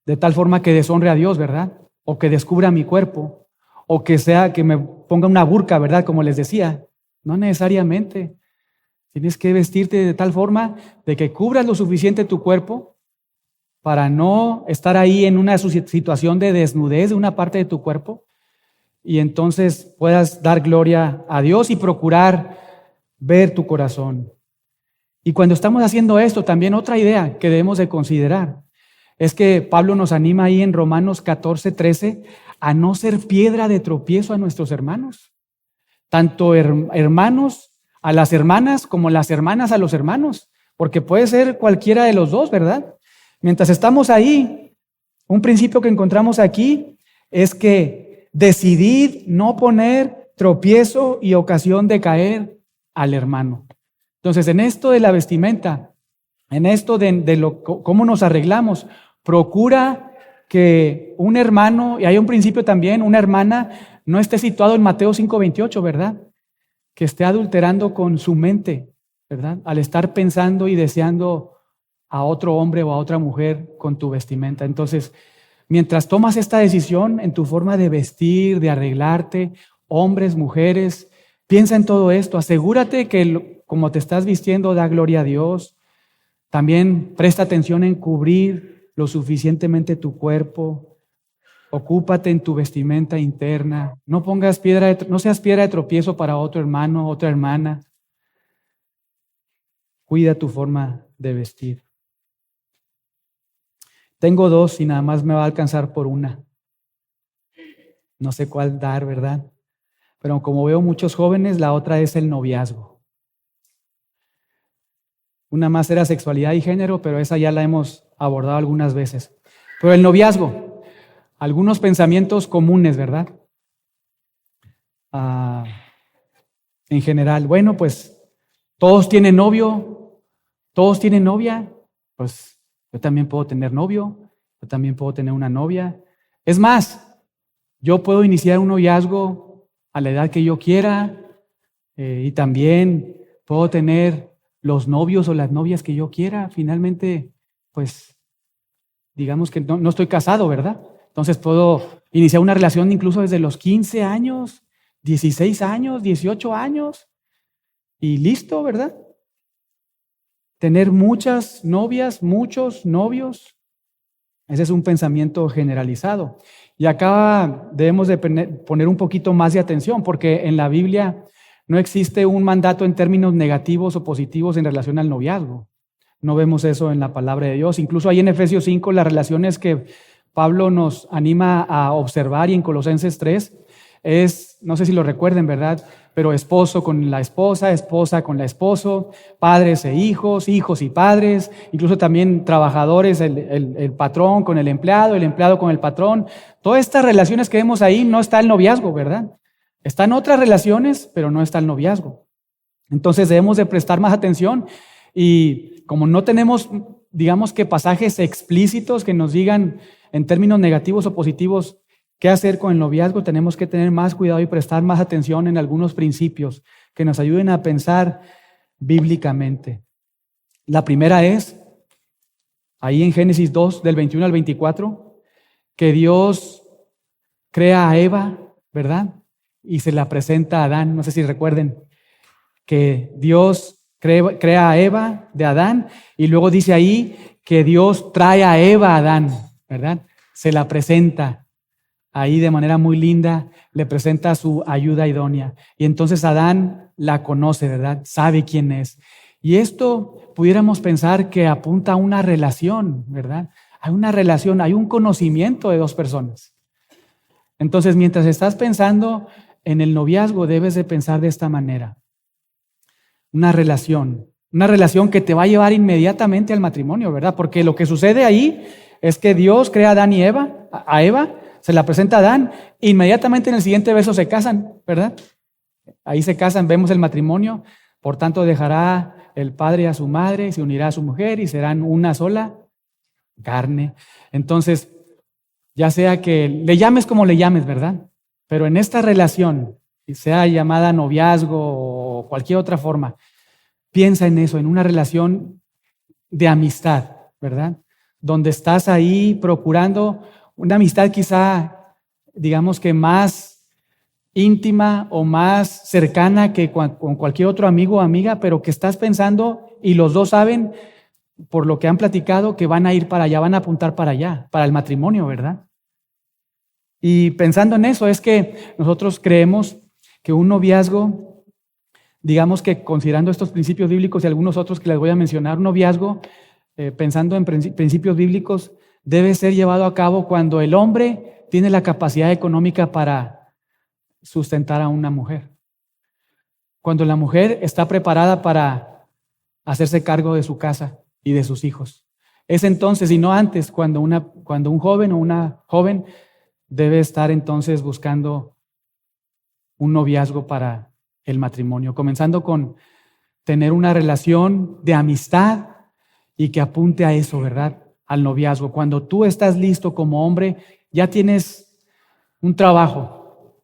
de tal forma que deshonre a Dios, ¿verdad? O que descubra mi cuerpo, o que me ponga una burka, ¿verdad? Como les decía. No necesariamente. Tienes que vestirte de tal forma de que cubras lo suficiente tu cuerpo para no estar ahí en una situación de desnudez de una parte de tu cuerpo, y entonces puedas dar gloria a Dios y procurar ver tu corazón. Y cuando estamos haciendo esto, también otra idea que debemos de considerar es que Pablo nos anima ahí en Romanos 14:13 a no ser piedra de tropiezo a nuestros hermanos, tanto hermanos a las hermanas como las hermanas a los hermanos, porque puede ser cualquiera de los dos, ¿verdad? Mientras estamos ahí, un principio que encontramos aquí es que decidid no poner tropiezo y ocasión de caer al hermano. Entonces, en esto de la vestimenta, en esto de cómo nos arreglamos, procura que un hermano, y hay un principio también, una hermana, no esté situado en Mateo 5:28, ¿verdad? Que esté adulterando con su mente, ¿verdad? Al estar pensando y deseando a otro hombre o a otra mujer con tu vestimenta. Entonces, mientras tomas esta decisión en tu forma de vestir, de arreglarte, hombres, mujeres, piensa en todo esto, asegúrate que como te estás vistiendo da gloria a Dios. También presta atención en cubrir lo suficientemente tu cuerpo. Ocúpate en tu vestimenta interna. No seas piedra de tropiezo para otro hermano, otra hermana. Cuida tu forma de vestir. Tengo dos y nada más me va a alcanzar por una. No sé cuál dar, ¿verdad? Pero como veo muchos jóvenes, la otra es el noviazgo. Una más era sexualidad y género, pero esa ya la hemos abordado algunas veces. Pero el noviazgo, algunos pensamientos comunes, ¿verdad? En general, bueno, pues todos tienen novio, todos tienen novia, pues yo también puedo tener novio, yo también puedo tener una novia. Es más, yo puedo iniciar un noviazgo a la edad que yo quiera, y también puedo tener los novios o las novias que yo quiera. Finalmente, pues, digamos que no estoy casado, ¿verdad? Entonces puedo iniciar una relación incluso desde los 15 años, 16 años, 18 años, y listo, ¿verdad? Tener muchas novias, muchos novios, ese es un pensamiento generalizado. Y acá debemos de poner un poquito más de atención, porque en la Biblia no existe un mandato en términos negativos o positivos en relación al noviazgo. No vemos eso en la palabra de Dios. Incluso ahí en Efesios 5, las relaciones que Pablo nos anima a observar, y en Colosenses 3, no sé si lo recuerden, ¿verdad? Pero esposo con la esposa, esposa con el esposo, padres e hijos, hijos y padres, incluso también trabajadores, el patrón con el empleado con el patrón. Todas estas relaciones que vemos ahí no está el noviazgo, ¿verdad? Están otras relaciones, pero no está el noviazgo. Entonces debemos de prestar más atención, y como no tenemos, digamos que pasajes explícitos que nos digan en términos negativos o positivos qué hacer con el noviazgo, tenemos que tener más cuidado y prestar más atención en algunos principios que nos ayuden a pensar bíblicamente. La primera es, ahí en Génesis 2, del 21 al 24, que Dios crea a Eva, ¿verdad? y se la presenta a Adán. No sé si recuerden que Dios crea a Eva de Adán y luego dice ahí que Dios trae a Eva a Adán, ¿verdad? Se la presenta ahí de manera muy linda, le presenta su ayuda idónea. Y entonces Adán la conoce, ¿verdad? Sabe quién es. Y esto pudiéramos pensar que apunta a una relación, ¿verdad? Hay una relación, hay un conocimiento de dos personas. Entonces, mientras estás pensando en el noviazgo, debes de pensar de esta manera. Una relación que te va a llevar inmediatamente al matrimonio, ¿verdad? Porque lo que sucede ahí es que Dios crea a Adán y a Eva, se la presenta a Adán, inmediatamente en el siguiente verso se casan, ¿verdad? Ahí se casan, vemos el matrimonio, por tanto dejará el padre a su madre y se unirá a su mujer y serán una sola carne. Entonces, ya sea que le llames como le llames, ¿verdad? Pero en esta relación, sea llamada noviazgo o cualquier otra forma, piensa en eso, en una relación de amistad, ¿verdad? Donde estás ahí procurando una amistad quizá, digamos que más íntima o más cercana que con cualquier otro amigo o amiga, pero que estás pensando y los dos saben, por lo que han platicado, que van a ir para allá, van a apuntar para allá, para el matrimonio, ¿verdad? Y pensando en eso es que nosotros creemos que un noviazgo, digamos que considerando estos principios bíblicos y algunos otros que les voy a mencionar, un noviazgo, pensando en principios bíblicos, debe ser llevado a cabo cuando el hombre tiene la capacidad económica para sustentar a una mujer. Cuando la mujer está preparada para hacerse cargo de su casa y de sus hijos. Es entonces, y no antes, cuando un joven o una joven debe estar entonces buscando un noviazgo para el matrimonio, comenzando con tener una relación de amistad y que apunte a eso, ¿verdad? Al noviazgo. Cuando tú estás listo como hombre, ya tienes un trabajo.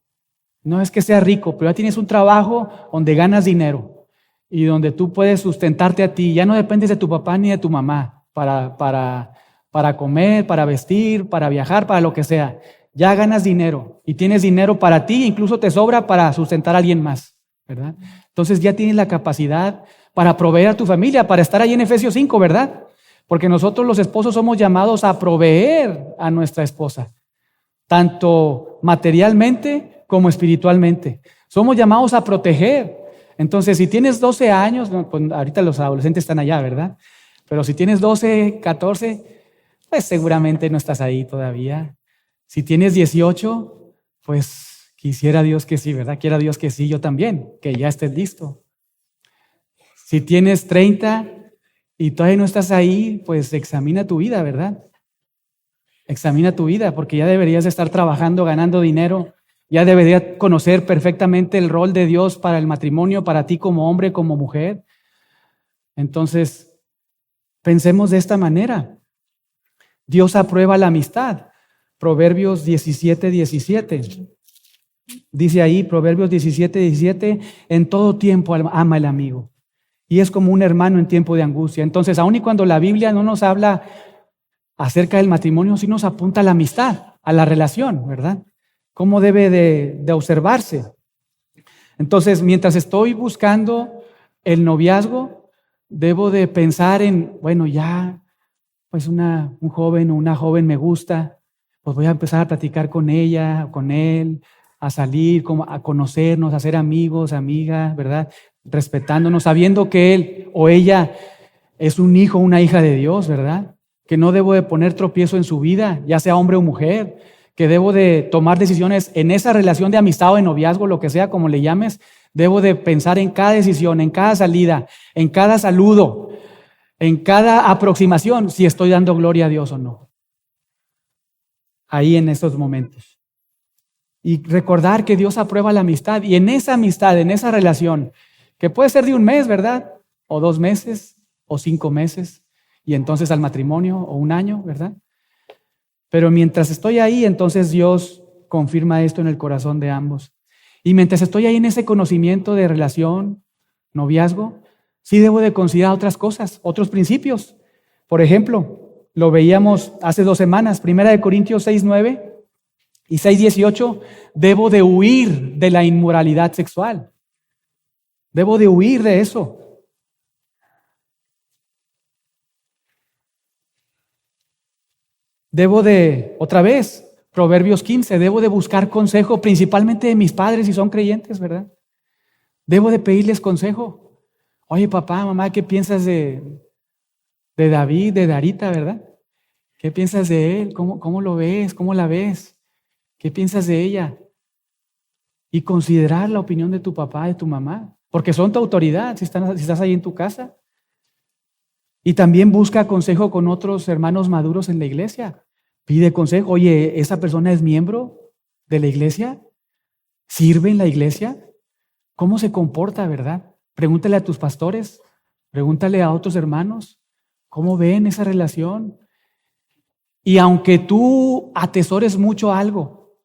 No es que sea rico, pero ya tienes un trabajo donde ganas dinero y donde tú puedes sustentarte a ti. Ya no dependes de tu papá ni de tu mamá para comer, para vestir, para viajar, para lo que sea. Ya ganas dinero y tienes dinero para ti, incluso te sobra para sustentar a alguien más, ¿verdad? Entonces ya tienes la capacidad para proveer a tu familia, para estar ahí en Efesios 5, ¿verdad? Porque nosotros los esposos somos llamados a proveer a nuestra esposa, tanto materialmente como espiritualmente. Somos llamados a proteger. Entonces, si tienes 12 años, pues ahorita los adolescentes están allá, ¿verdad? Pero si tienes 12, 14, pues seguramente no estás ahí todavía. Si tienes 18, pues quisiera Dios que sí, ¿verdad? Quiera Dios que sí, yo también, que ya estés listo. Si tienes 30 y todavía no estás ahí, pues examina tu vida, ¿verdad? Examina tu vida, porque ya deberías estar trabajando, ganando dinero, ya deberías conocer perfectamente el rol de Dios para el matrimonio, para ti como hombre, como mujer. Entonces, pensemos de esta manera. Dios aprueba la amistad. Proverbios 17:17. Dice ahí, Proverbios 17:17, en todo tiempo ama el amigo. Y es como un hermano en tiempo de angustia. Entonces, aun y cuando la Biblia no nos habla acerca del matrimonio, sí nos apunta a la amistad, a la relación, ¿verdad? ¿Cómo debe de observarse? Entonces, mientras estoy buscando el noviazgo, debo de pensar en, bueno, ya, pues un joven o una joven me gusta, pues voy a empezar a platicar con ella, con él, a salir, a conocernos, a ser amigos, amigas, ¿verdad? Respetándonos, sabiendo que él o ella es un hijo o una hija de Dios, ¿verdad? Que no debo de poner tropiezo en su vida, ya sea hombre o mujer, que debo de tomar decisiones en esa relación de amistad o de noviazgo, lo que sea, como le llames, debo de pensar en cada decisión, en cada salida, en cada saludo, en cada aproximación, si estoy dando gloria a Dios o no. Ahí en estos momentos. Y recordar que Dios aprueba la amistad, y en esa amistad, en esa relación, que puede ser de un mes, ¿verdad? O 2 meses, o 5 meses, y entonces al matrimonio, o 1 año, ¿verdad? Pero mientras estoy ahí, entonces Dios confirma esto en el corazón de ambos. Y mientras estoy ahí en ese conocimiento de relación, noviazgo, sí debo de considerar otras cosas, otros principios. Por ejemplo, lo veíamos hace 2 semanas, 1 Corintios 6:9, Y 6:18, debo de huir de la inmoralidad sexual. Debo de huir de eso. Debo de, otra vez, Proverbios 15, debo de buscar consejo principalmente de mis padres si son creyentes, ¿verdad? Debo de pedirles consejo. Oye, papá, mamá, ¿qué piensas de David, de Darita, verdad? ¿Qué piensas de él? ¿Cómo lo ves? ¿Cómo la ves? ¿Qué piensas de ella? Y considerar la opinión de tu papá, de tu mamá, porque son tu autoridad si estás ahí en tu casa. Y también busca consejo con otros hermanos maduros en la iglesia. Pide consejo. Oye, ¿esa persona es miembro de la iglesia? ¿Sirve en la iglesia? ¿Cómo se comporta, verdad? Pregúntale a tus pastores, pregúntale a otros hermanos, ¿cómo ven esa relación? Y aunque tú atesores mucho algo,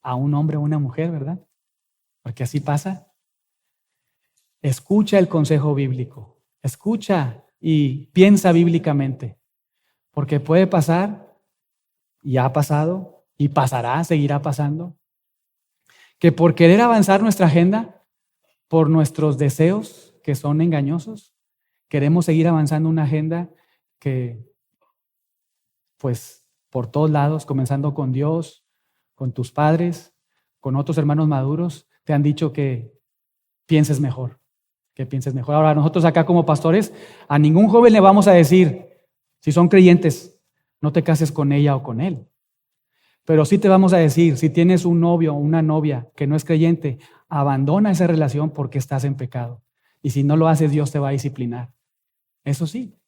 a un hombre o una mujer, ¿verdad? Porque así pasa. Escucha el consejo bíblico, escucha y piensa bíblicamente, porque puede pasar, y ha pasado, y pasará, seguirá pasando, que por querer avanzar nuestra agenda, por nuestros deseos que son engañosos, queremos seguir avanzando una agenda que, pues, por todos lados, comenzando con Dios, con tus padres, con otros hermanos maduros, te han dicho que pienses mejor, que pienses mejor. Ahora, nosotros acá como pastores, a ningún joven le vamos a decir, si son creyentes, no te cases con ella o con él. Pero sí te vamos a decir, si tienes un novio o una novia que no es creyente, abandona esa relación porque estás en pecado. Y si no lo haces, Dios te va a disciplinar. Eso sí,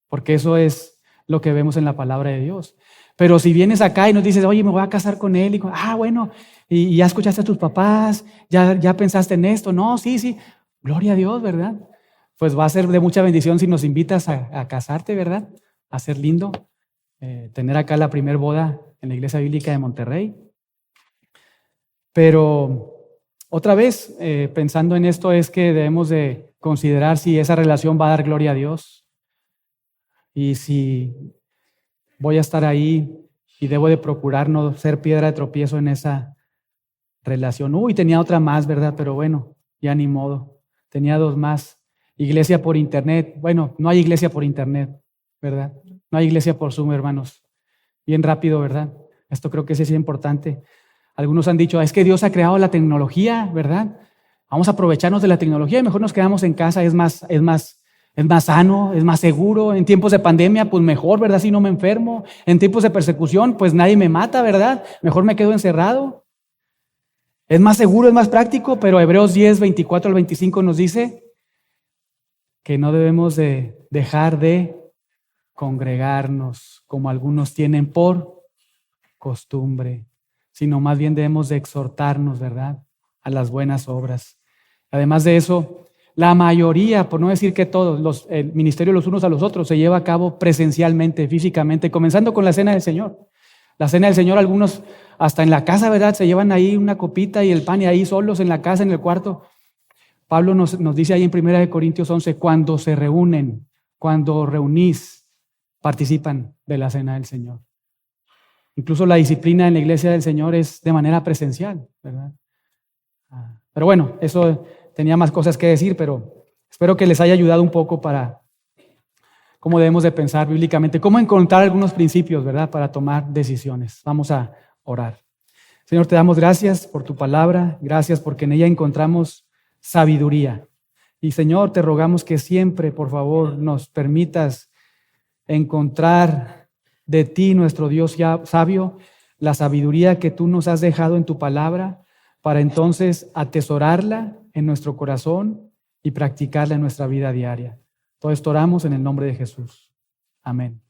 porque eso es lo que vemos en la palabra de Dios. Pero si vienes acá y nos dices, oye, me voy a casar con él, y bueno, y ya escuchaste a tus papás, ya pensaste en esto, no, sí, gloria a Dios, ¿verdad? Pues va a ser de mucha bendición si nos invitas a casarte, ¿verdad? A ser lindo, tener acá la primer boda en la Iglesia Bíblica de Monterrey. Pero otra vez, pensando en esto, es que debemos de considerar si esa relación va a dar gloria a Dios y si voy a estar ahí y debo de procurar no ser piedra de tropiezo en esa relación. Tenía otra más, ¿verdad? Pero bueno, ya ni modo. Tenía dos más. Iglesia por internet. Bueno, no hay iglesia por internet, ¿verdad? No hay iglesia por Zoom, hermanos. Bien rápido, ¿verdad? Esto creo que sí es importante. Algunos han dicho, es que Dios ha creado la tecnología, ¿verdad? Vamos a aprovecharnos de la tecnología y mejor nos quedamos en casa, es más sano, es más seguro. En tiempos de pandemia, pues mejor, ¿verdad? Si no me enfermo. En tiempos de persecución, pues nadie me mata, ¿verdad? Mejor me quedo encerrado. Es más seguro, es más práctico, pero Hebreos 10, 24 al 25 nos dice que no debemos de dejar de congregarnos como algunos tienen por costumbre, sino más bien debemos de exhortarnos, ¿verdad?, a las buenas obras. Además de eso, la mayoría, por no decir que todos, el ministerio los unos a los otros se lleva a cabo presencialmente, físicamente, comenzando con la Cena del Señor. La Cena del Señor, algunos hasta en la casa, ¿verdad?, se llevan ahí una copita y el pan y ahí solos en la casa, en el cuarto. Pablo nos dice ahí en 1 Corintios 11, cuando se reúnen, cuando reunís, participan de la Cena del Señor. Incluso la disciplina en la iglesia del Señor es de manera presencial, ¿verdad? Pero bueno, eso tenía más cosas que decir, pero espero que les haya ayudado un poco para cómo debemos de pensar bíblicamente, cómo encontrar algunos principios, ¿verdad?, para tomar decisiones. Vamos a orar. Señor, te damos gracias por tu palabra, gracias porque en ella encontramos sabiduría. Y Señor, te rogamos que siempre, por favor, nos permitas encontrar de ti, nuestro Dios sabio, la sabiduría que tú nos has dejado en tu palabra, para entonces atesorarla en nuestro corazón y practicarla en nuestra vida diaria. Todo esto oramos en el nombre de Jesús. Amén.